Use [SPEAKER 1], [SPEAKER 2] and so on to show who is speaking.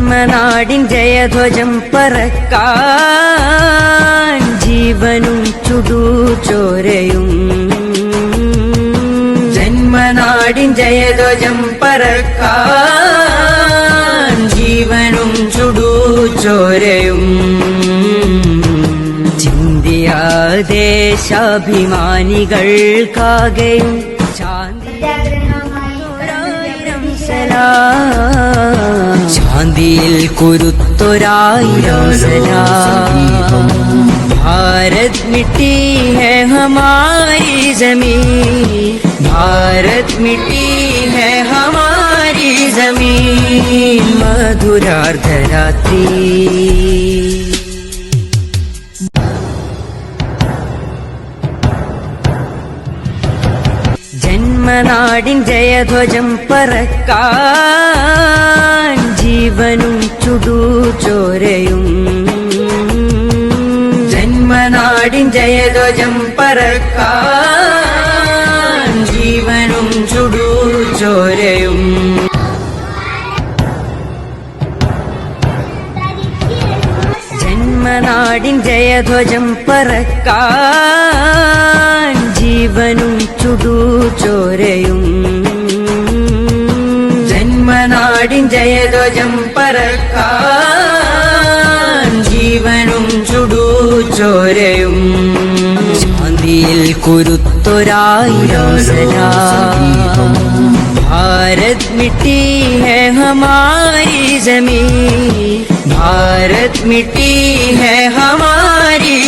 [SPEAKER 1] ജന്മനാടിൻ ജയധ്വജം പറക്കാൻ ജീവനും ചുടുചോരയും. ജന്മനാടിൻ ജയധ്വജം പറക്കാൻ ജീവനും ചുടുചോരയും. ചിന്തിയ ദേശാഭിമാനികൾക്കാകെയും ശാന്തിയിൽ കുരുത്തൊരായിരം സലാം. भारत मिट्टी है हमारी ज़मीन, भारत मिट्टी है हमारी ज़मीन. मधुरार्धरात्रि ജന്മനാടിൻ ജയധ്വജം പറക്കാൻ ജീവനും ചുടുചോരയും. ജന്മനാടിൻ ജയധ്വജം പറക്കാൻ ജീവനും ചുടുചോരയും. ജന്മനാടിൻ ജയധ്വജം പറക്കാൻ ജീവനും ചുടുചോരയും. ജന്മനാടിൻ ജയധ്വജം പറക്കാൻ ജീവനും ചുടുചോരയും. ശാന്തിയിൽ കുരുത്തൊരായിരം സലാം. भारत मिट्टी है हमारी ज़मीन, भारत मिट्टी है हमारी